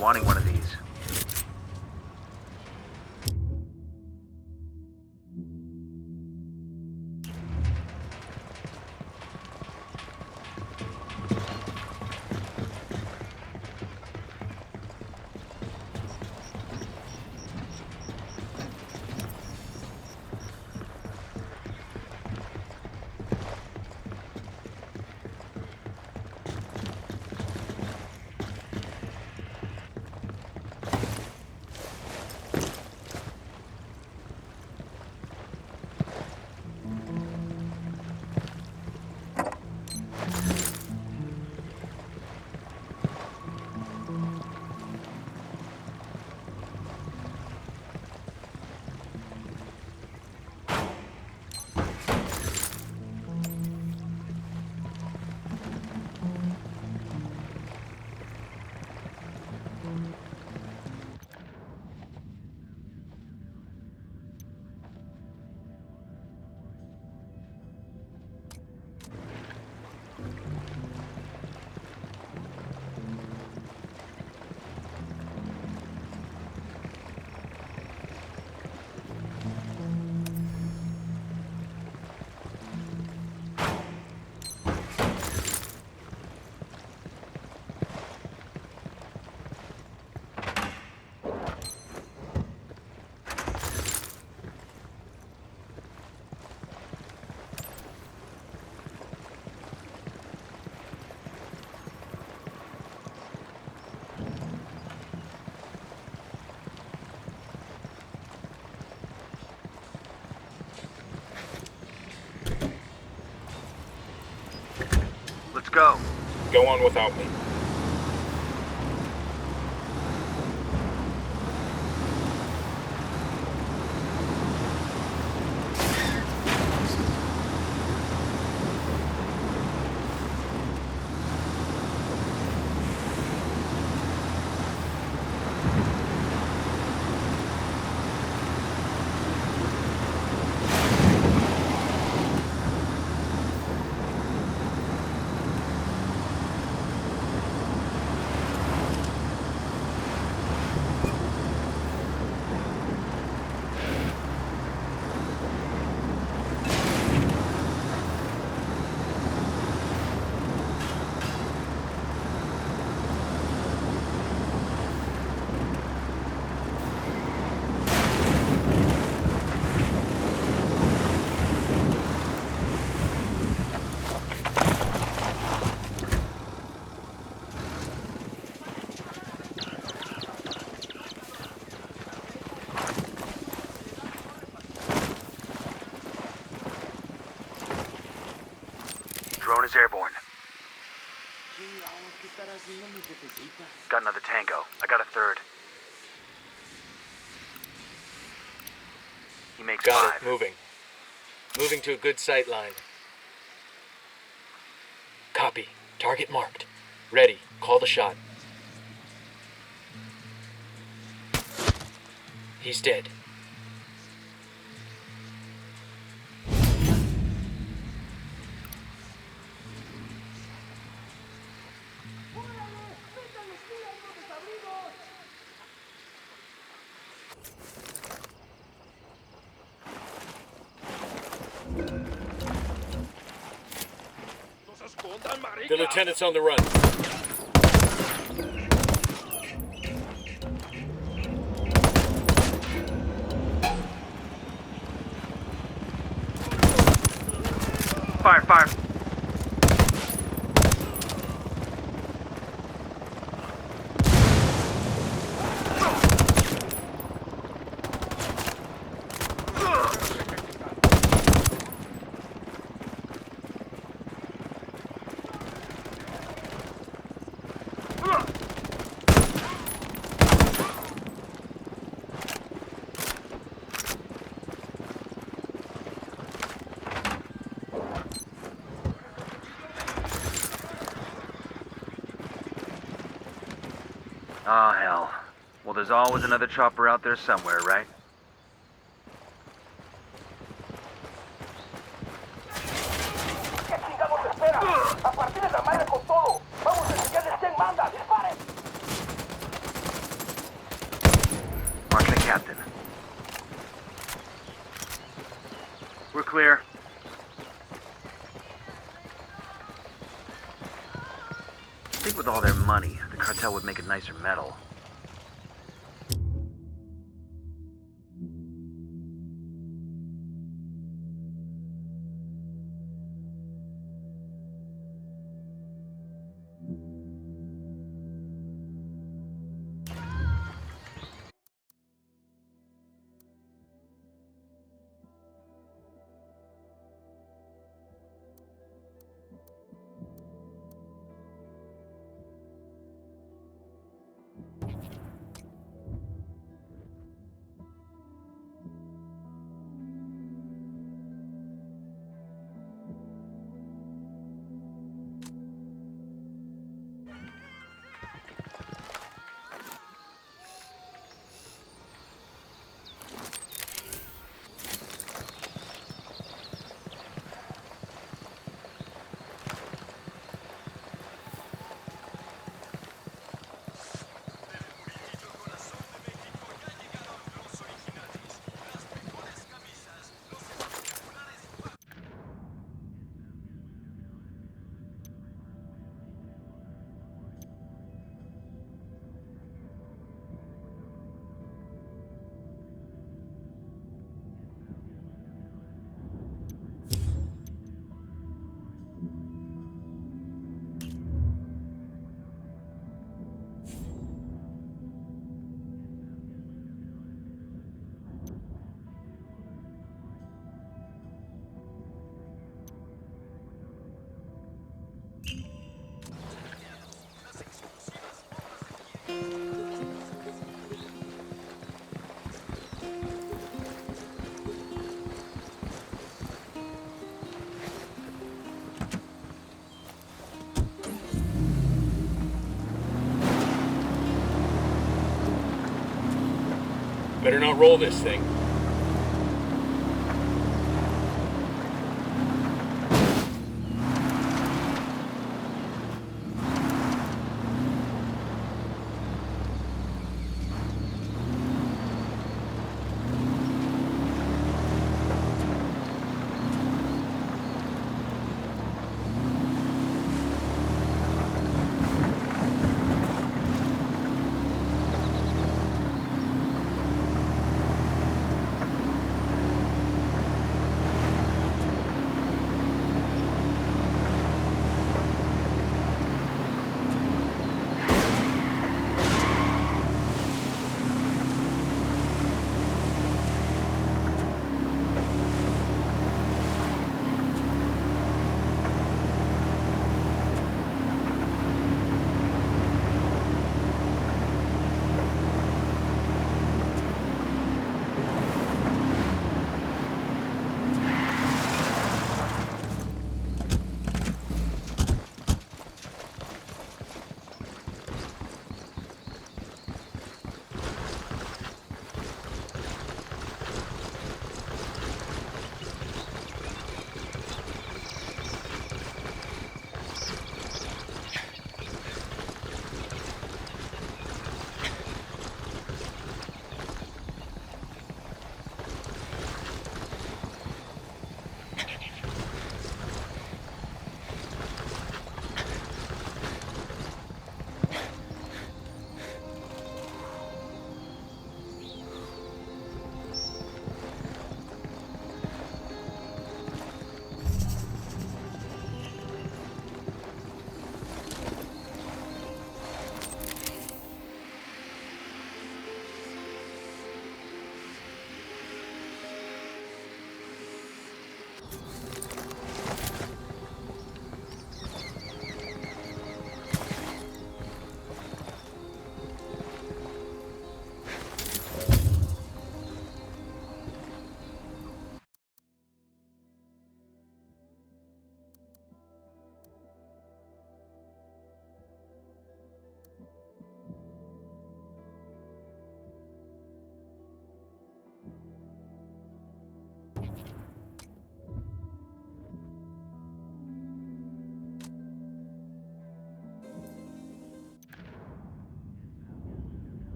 wanting one of these. Let's go. Go on without me. Drone is airborne. Got another tango. I got a third. He makes Got five. it. Moving. Moving to a good sight line. Copy. Target marked. Ready. Call the shot. He's dead. The lieutenant's on the run. Fire, fire. Oh, hell. Well, there's always another chopper out there somewhere, right? With all their money, the cartel would make it nicer metal. Better not roll this thing.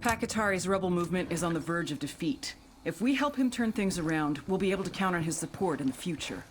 Pakatari's rebel movement is on the verge of defeat. If we help him turn things around, we'll be able to count on his support in the future.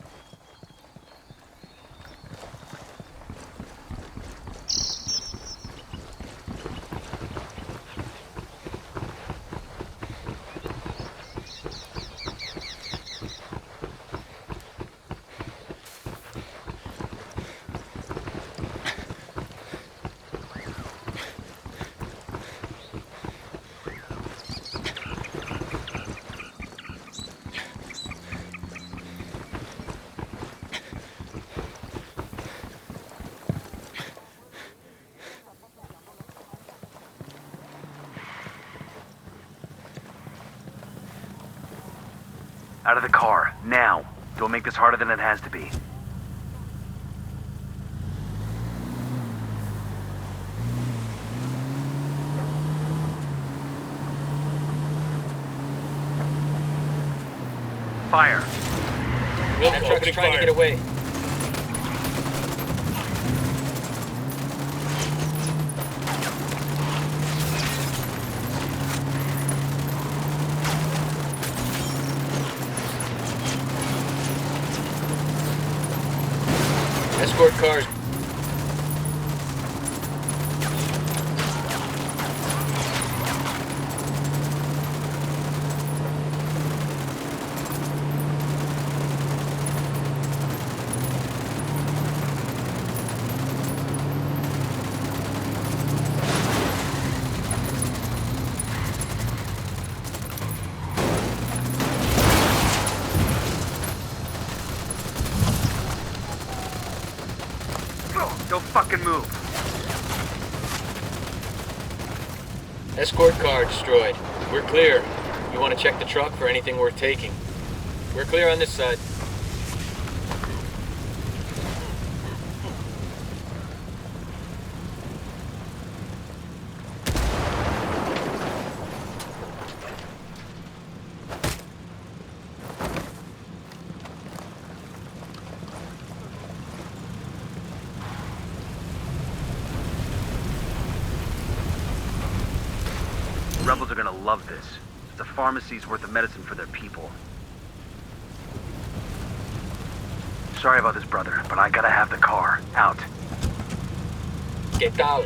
Out of the car, now. Don't make this harder than it has to be. Fire. That truck's trying to get away. Escort cars. Don't fucking move. Escort car destroyed. We're clear. You want to check the truck for anything worth taking? We're clear on this side. Rebels are gonna love this. It's a pharmacy's worth of medicine for their people. Sorry about this, brother, but I gotta have the car. Out. Get out.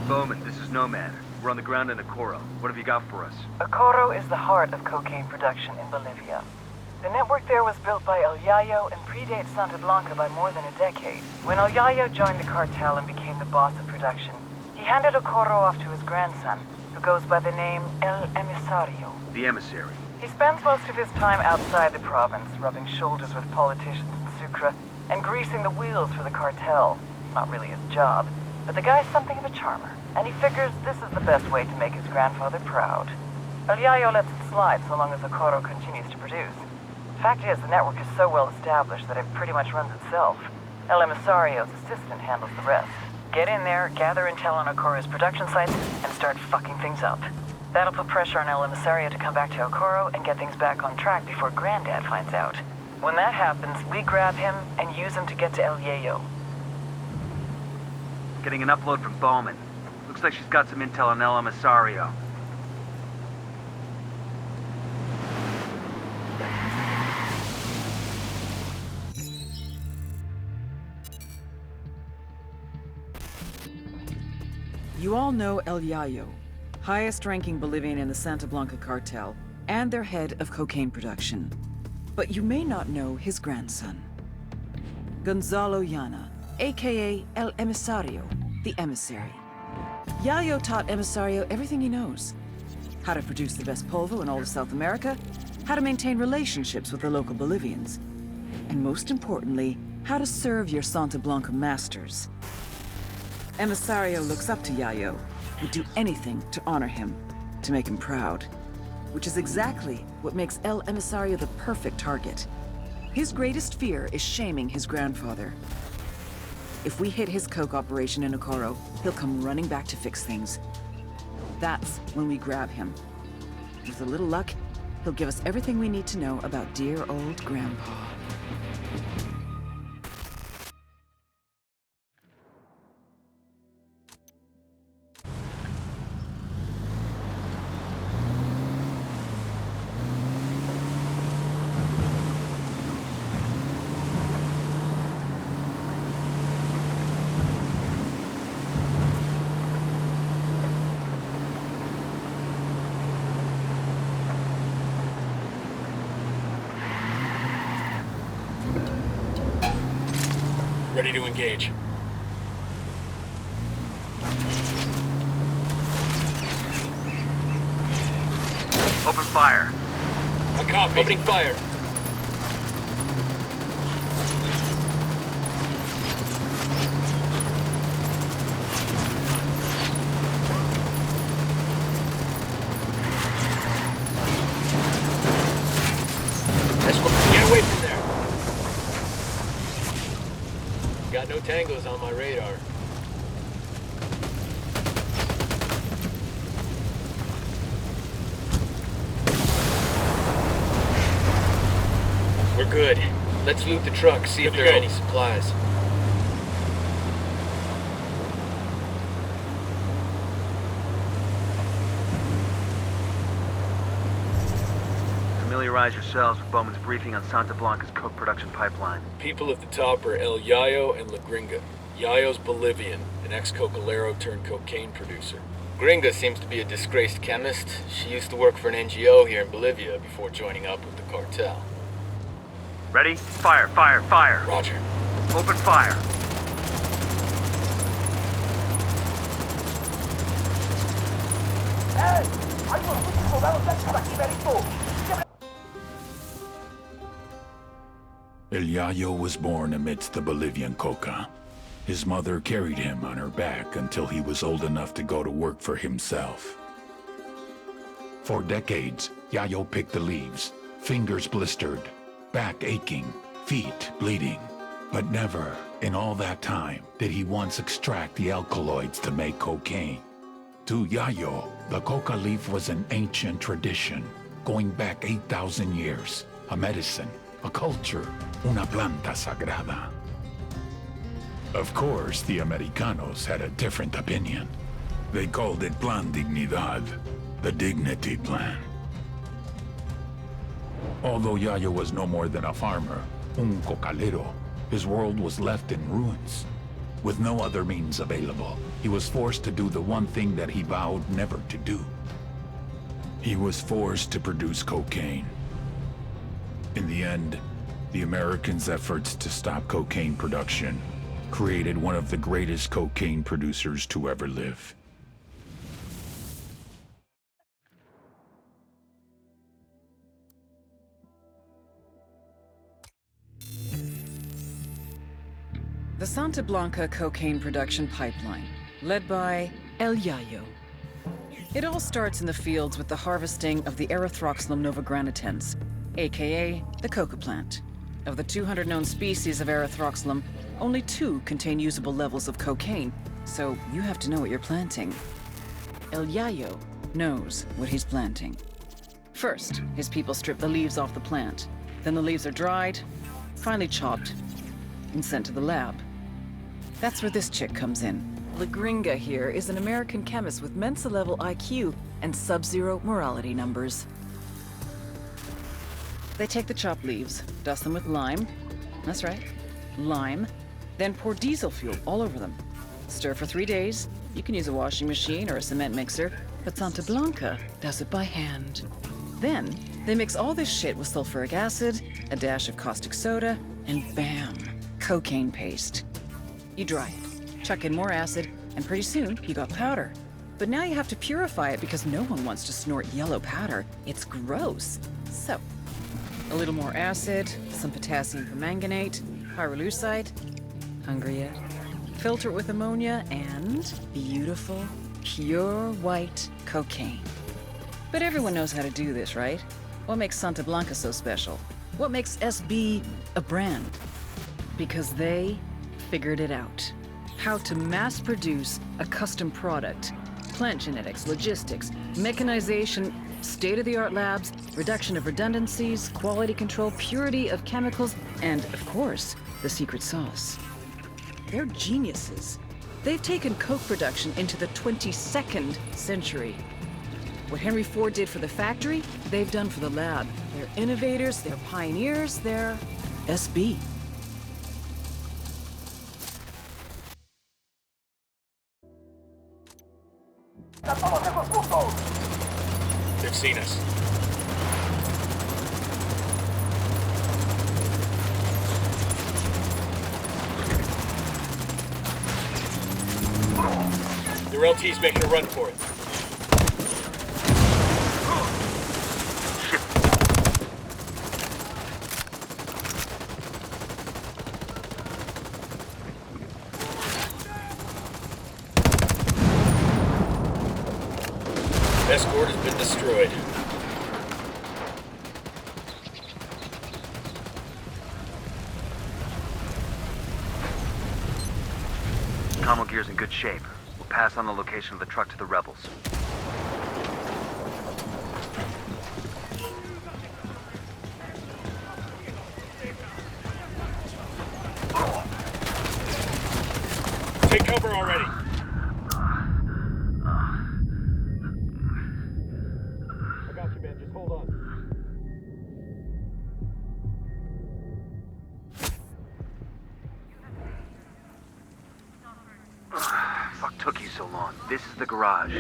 Bowman, this is Nomad. We're on the ground in Okoro. What have you got for us? Okoro is the heart of cocaine production in Bolivia. The network there was built by El Yayo and predates Santa Blanca by more than a decade. When El Yayo joined the cartel and became the boss of production, he handed Okoro off to his grandson, who goes by the name El Emisario. The emissary. He spends most of his time outside the province, rubbing shoulders with politicians in Sucre and greasing the wheels for the cartel. Not really his job, but the guy's something of a charmer, and he figures this is the best way to make his grandfather proud. El Yayo lets it slide so long as Okoro continues to produce. Fact is, the network is so well established that it pretty much runs itself. El Emisario's assistant handles the rest. Get in there, gather intel on Okoro's production sites, and start fucking things up. That'll put pressure on El Emisario to come back to Okoro and get things back on track before Granddad finds out. When that happens, we grab him and use him to get to El Yayo. Getting an upload from Bowman. Looks like she's got some intel on El Emisario. You all know El Yayo, highest-ranking Bolivian in the Santa Blanca cartel, and their head of cocaine production. But you may not know his grandson, Gonzalo Llana, aka El Emisario, the emissary. Yayo taught Emisario everything he knows. How to produce the best polvo in all of South America, how to maintain relationships with the local Bolivians, and most importantly, how to serve your Santa Blanca masters. Emisario looks up to Yayo, would do anything to honor him, to make him proud. Which is exactly what makes El Emisario the perfect target. His greatest fear is shaming his grandfather. If we hit his coke operation in Okoro, he'll come running back to fix things. That's when we grab him. With a little luck, he'll give us everything we need to know about dear old Grandpa. Ready to engage. Open fire. A copy. Opening fire. Get away from there. Got no tangos on my radar. We're good. Let's loot the truck, see if there are any supplies. Familiarize yourselves with Bowman's briefing on Santa Blanca's coke production pipeline. People at the top are El Yayo and La Gringa. Yayo's Bolivian, an ex-cocalero turned cocaine producer. Gringa seems to be a disgraced chemist. She used to work for an NGO here in Bolivia before joining up with the cartel. Ready? Fire, fire, fire! Roger. Open fire! El Yayo was born amidst the Bolivian coca. His mother carried him on her back until he was old enough to go to work for himself. For decades, Yayo picked the leaves, fingers blistered, back aching, feet bleeding. But never, in all that time, did he once extract the alkaloids to make cocaine. To Yayo, the coca leaf was an ancient tradition, going back 8,000 years, a medicine, a culture, una planta sagrada. Of course, the Americanos had a different opinion. They called it Plan Dignidad, the dignity plan. Although Yayo was no more than a farmer, un cocalero, his world was left in ruins. With no other means available, he was forced to do the one thing that he vowed never to do. He was forced to produce cocaine. In the end, the Americans' efforts to stop cocaine production created one of the greatest cocaine producers to ever live. The Santa Blanca cocaine production pipeline, led by El Yayo. It all starts in the fields with the harvesting of the Erythroxylum novogranitens, aka the coca plant. Of the 200 known species of Erythroxylum, only 2 contain usable levels of cocaine, so you have to know what you're planting. El Yayo knows what he's planting. First, his people strip the leaves off the plant. Then the leaves are dried, finally chopped, and sent to the lab. That's where this chick comes in. La Gringa here is an American chemist with Mensa-level IQ and sub-zero morality numbers. They take the chopped leaves, dust them with lime. That's right, lime. Then pour diesel fuel all over them. Stir for 3 days, You can use a washing machine or a cement mixer, but Santa Blanca does it by hand. Then, they mix all this shit with sulfuric acid, a dash of caustic soda, and bam, cocaine paste. You dry it, chuck in more acid, and pretty soon you got powder. But now you have to purify it because no one wants to snort yellow powder. It's gross. So, a little more acid, some potassium permanganate, pyrolusite. Hungry yet? Filter it with ammonia and beautiful, pure white cocaine. But everyone knows how to do this, right? What makes Santa Blanca so special? What makes SB a brand? Because they figured it out. How to mass produce a custom product. Plant genetics, logistics, mechanization, state-of-the-art labs, reduction of redundancies, quality control, purity of chemicals, and, of course, the secret sauce. They're geniuses. They've taken coke production into the 22nd century. What Henry Ford did for the factory, they've done for the lab. They're innovators, they're pioneers, they're SB. They've seen us. The LT's making a run for it. Escort has been destroyed. Commo gear's in good shape. We'll pass on the location of the truck to the rebels. Take cover already. I got you, man. Just hold on. Fuck took you so long. This is the garage.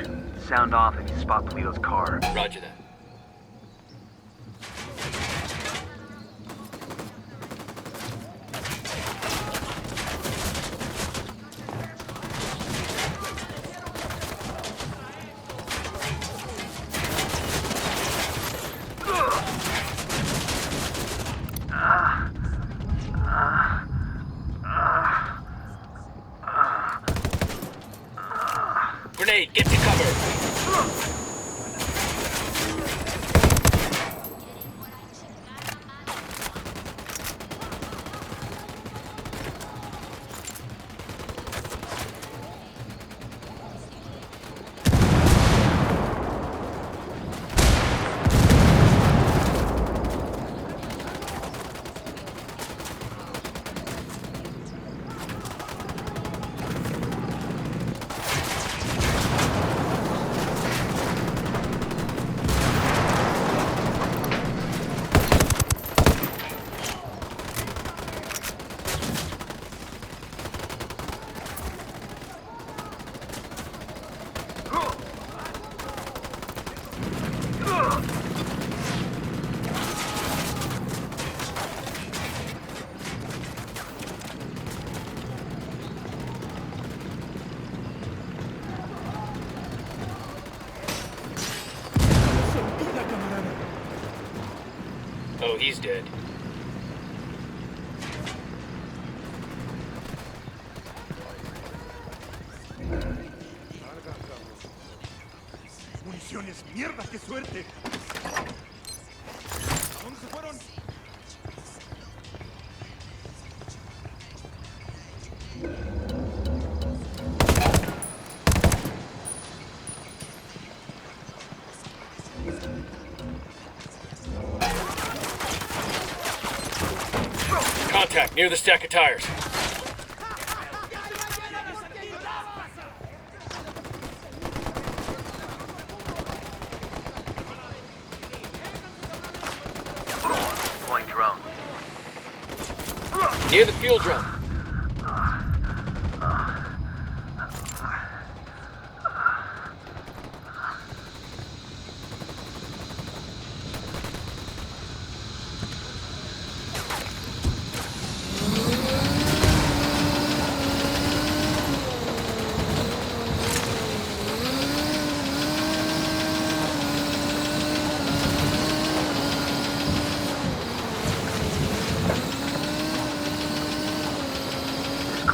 Sound off if you spot Toledo's car. Roger that. Grenade, get to cover! Oh, he's dead. Municiones, mierda, qué suerte. ¿Dónde se fueron? Contact near the stack of tires. Deploying drone. Near the fuel drum.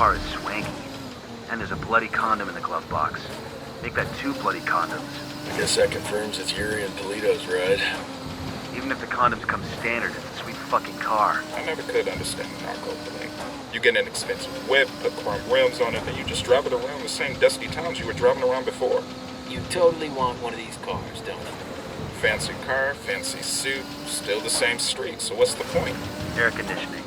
car is swanky. And there's a bloody condom in the glove box. Make that 2 bloody condoms. I guess that confirms it's Yuri and Polito's ride. Even if the condoms come standard, it's a sweet fucking car. I never could understand the narco thing. You get an expensive whip, put chrome rims on it, and you just drive it around the same dusty towns you were driving around before. You totally want one of these cars, don't you? Fancy car, fancy suit, still the same street, so what's the point? Air conditioning.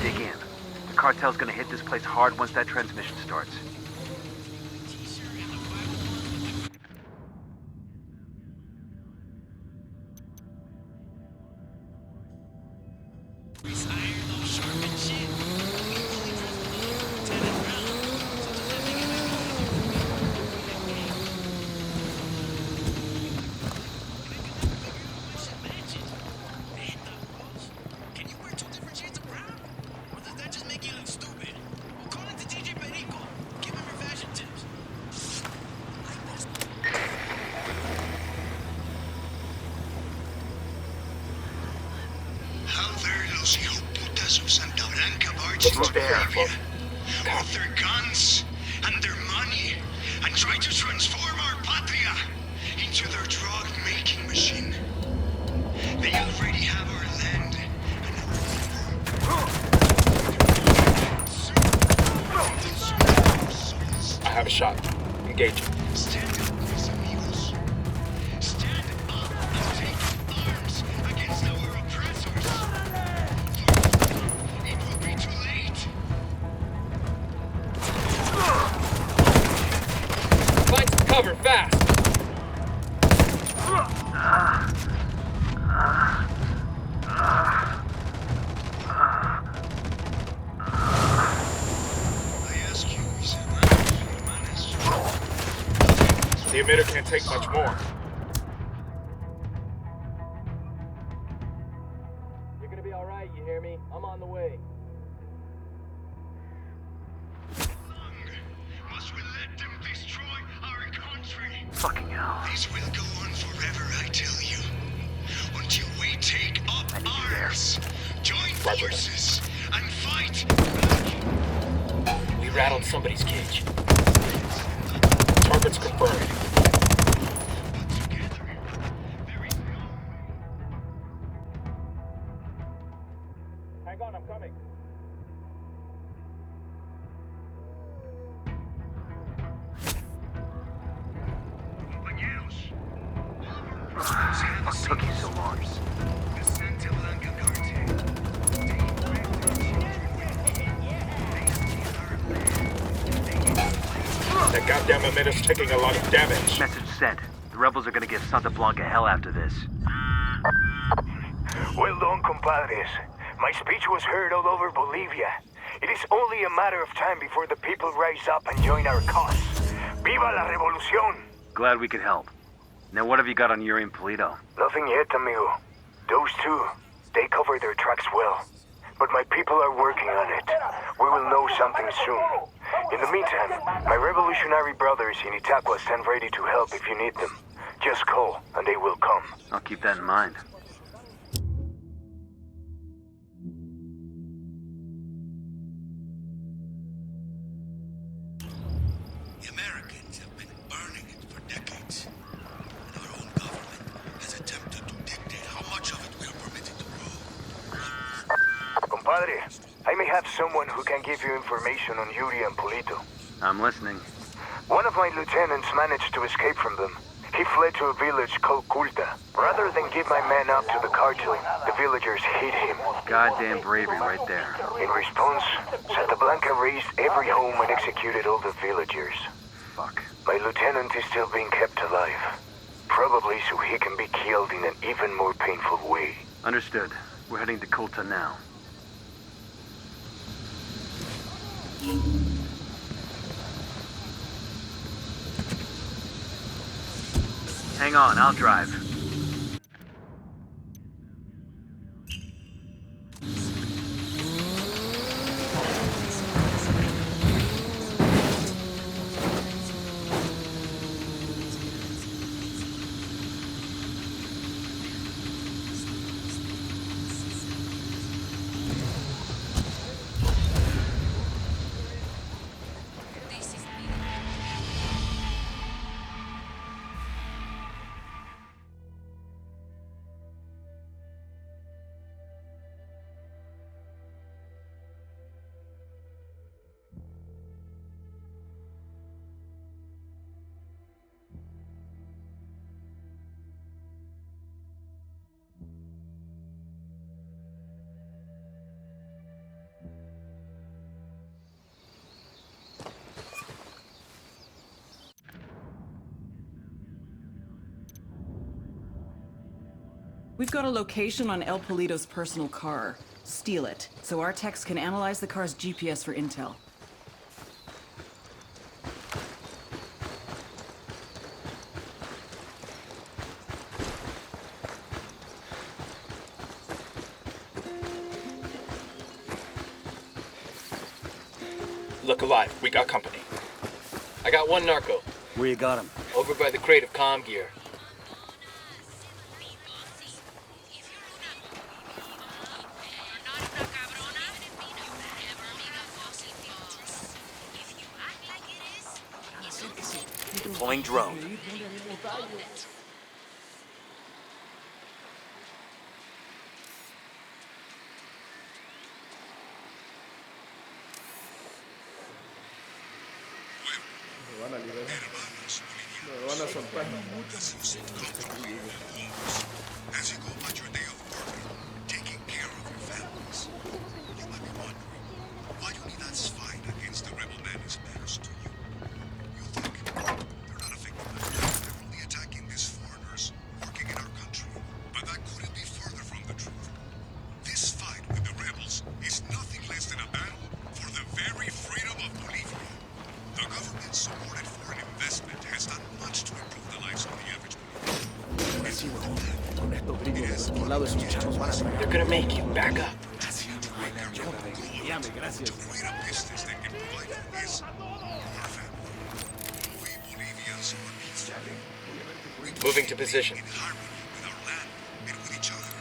Dig in. The cartel's gonna hit this place hard once that transmission starts. Let's there. With their guns and their money and try to transform our patria into their drug-making machine. They already have our land and I have a shot. Engage. Stand up, mis amigos. Stand up and take arms against our oppressors. It will be too late. Find some cover, fast! I ask you, mis hermanos. The emitter can't take much more. You're gonna be alright, you hear me? I'm on the way. Must we let them destroy our country? Fucking hell. This will go on forever, I tell you. Until we take up I need you there. arms, join forces, and fight. We rattled somebody's cage. Target's confirmed. But together, there is no Hang on, I'm coming. compañeros. fuck took you so long? The Santa Blanca cartel. That goddamn emitter's taking a lot of damage. Message sent. The rebels are gonna give Santa Blanca hell after this. Well done, compadres. My speech was heard all over Bolivia. It is only a matter of time before the people rise up and join our cause. Viva la revolución! Glad we could help. Now what have you got on Yuri and Polito? Nothing yet, amigo. Those two, they cover their tracks well. But my people are working on it. We will know something soon. In the meantime, my revolutionary brothers in Itaqua stand ready to help if you need them. Just call, and they will come. I'll keep that in mind. The Americans have been burning it for decades. And our own government has attempted to dictate how much of it we are permitted to grow. Compadre, I may have someone who can give you information on Yuri and Polito. I'm listening. One of my lieutenants managed to escape from them. He fled to a village called Culta. Rather than give my men up to the cartel, the villagers hid him. Goddamn bravery right there. In response, Santa Blanca razed every home and executed all the villagers. Fuck. My lieutenant is still being kept alive. Probably so he can be killed in an even more painful way. Understood. We're heading to Colta now. Hang on, I'll drive. We've got a location on El Polito's personal car. Steal it, so our techs can analyze the car's GPS for intel. Look alive, we got company. I got one narco. Where you got him? Over by the crate of comm gear. Deploying drone. As you go about your day of work, taking care of your families, you might be wondering why you need not fight against the rebel nannies matters to you. You think they're not a victim of death, they're only attacking these foreigners working in our country. But that couldn't be further from the truth. This fight with the rebels is nothing less than a battle for the very freedom of Bolivia. The government's supported foreign investment has done much to improve the lives of the average Bolivian. They're gonna make you back up. The greater business they can provide for is our family. We Bolivians are peaceful. Moving to position. In harmony with our land and with each other.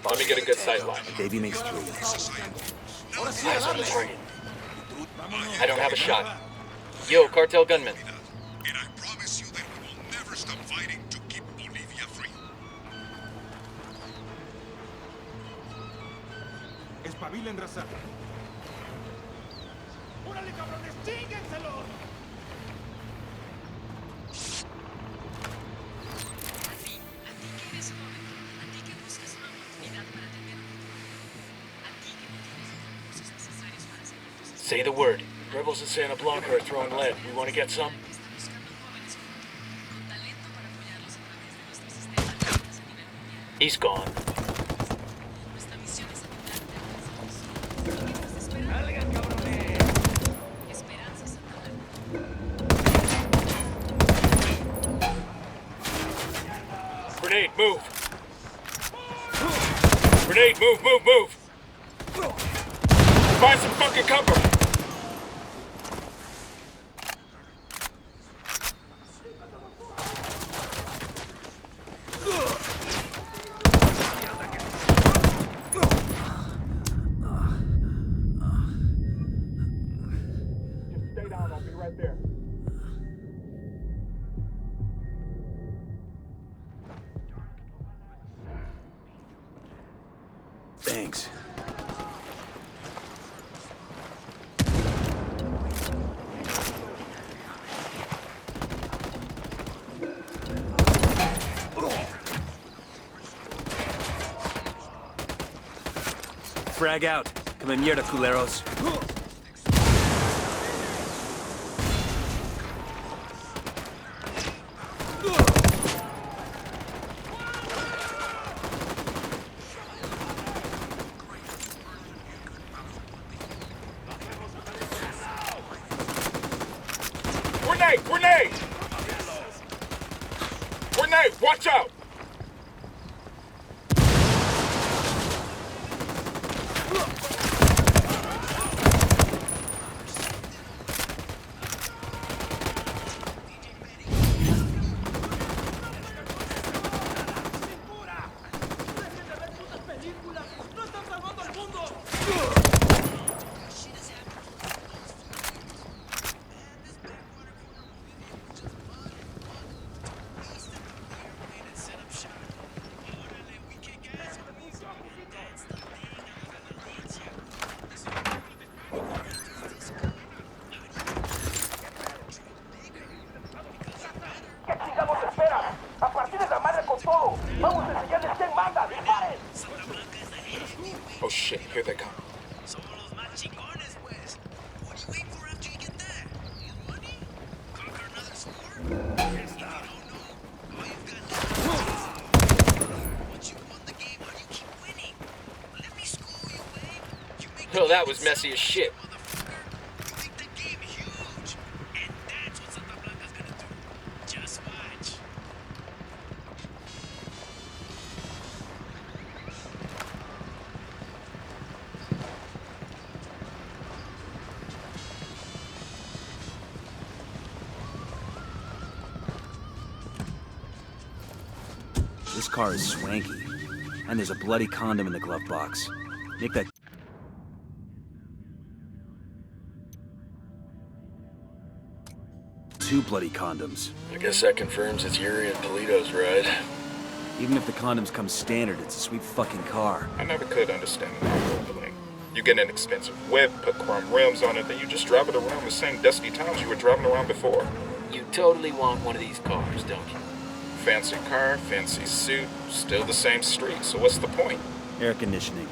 Let me get a good sight line. Baby makes three. Eyes on the target. I don't have a shot. Yo, cartel gunman. And I promise you that we will never stop fighting to keep Bolivia free. Espabilen, raza. ¡Órale, cabrones! ¡Chíngenselo! A ti que eres Say the word. Rebels in Santa Blanca are throwing lead. You want to get some? He's gone. Grenade, move! Grenade, move, move, move! Find some fucking cover! Just stay down, I'll be right there. Thanks. Frag out. Come mierda, culeros. Grenade! Grenade! Grenade! Watch out! Oh shit, here they come. Oh, that was messy as shit. This car is swanky. And there's a bloody condom in the glove box. Make that... Two bloody condoms. I guess that confirms it's Yuri and Polito's ride. Even if the condoms come standard, it's a sweet fucking car. I never could understand the thing. You get an expensive whip, put chrome rims on it, then you just drive it around the same dusty towns you were driving around before. You totally want one of these cars, don't you? Fancy car, fancy suit, still the same street, so what's the point? Air conditioning.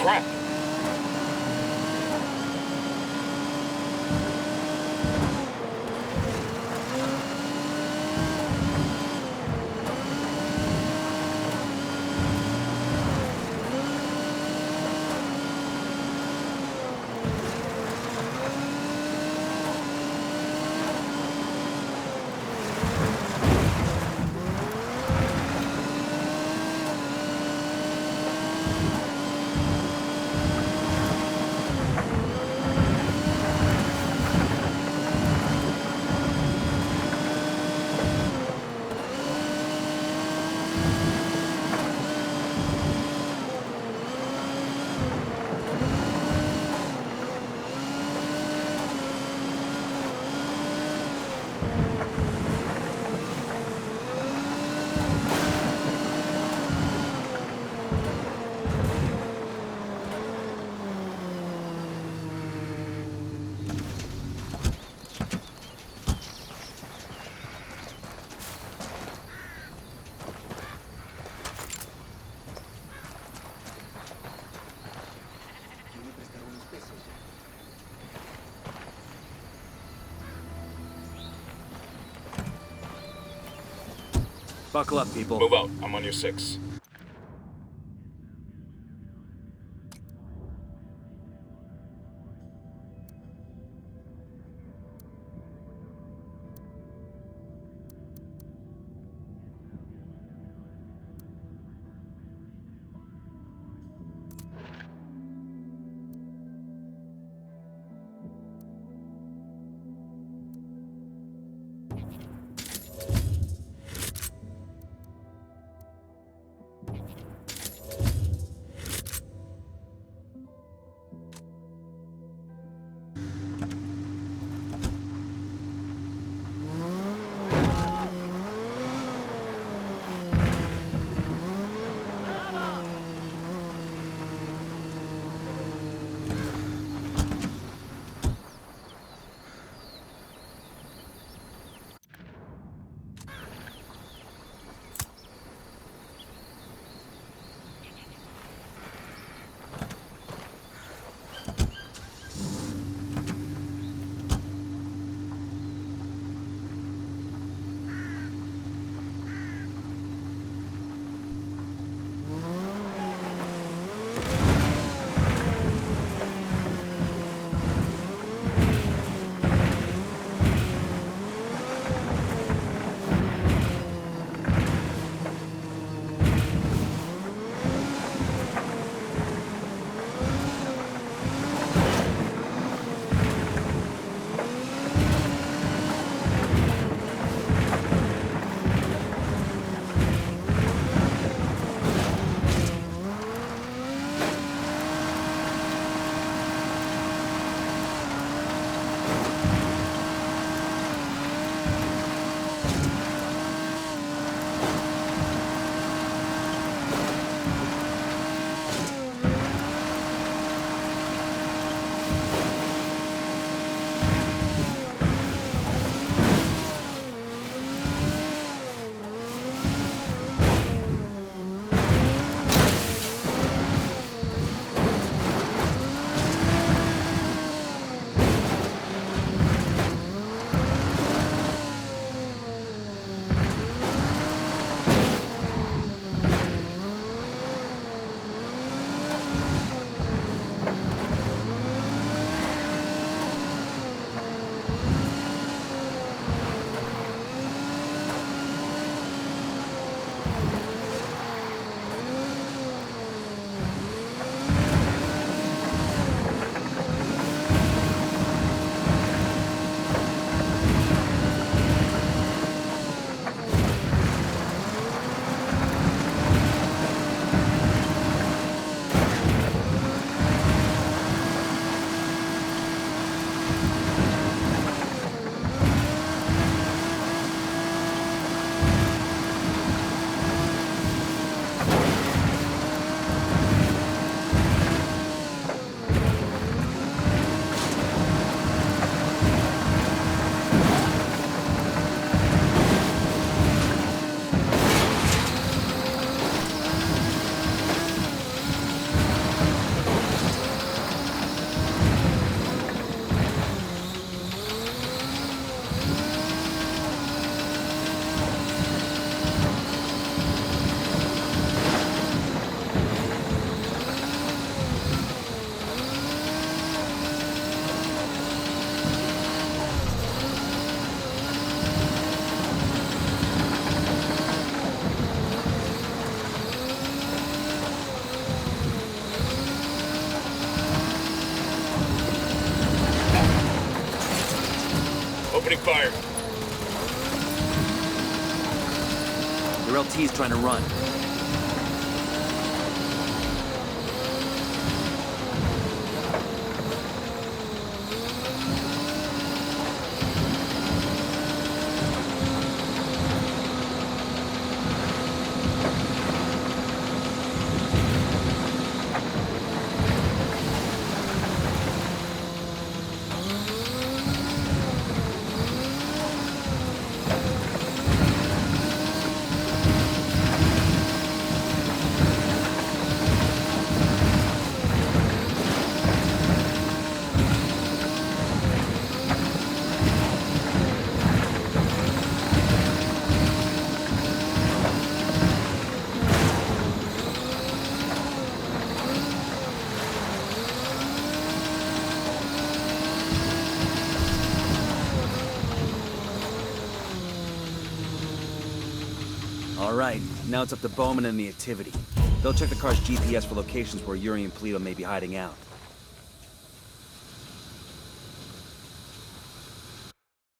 crap. Buckle up, people. Move out. I'm on your 6. Opening fire. Their LT's trying to run. Alright, now it's up to Bowman and the activity. They'll check the car's GPS for locations where Yuri and Polito may be hiding out.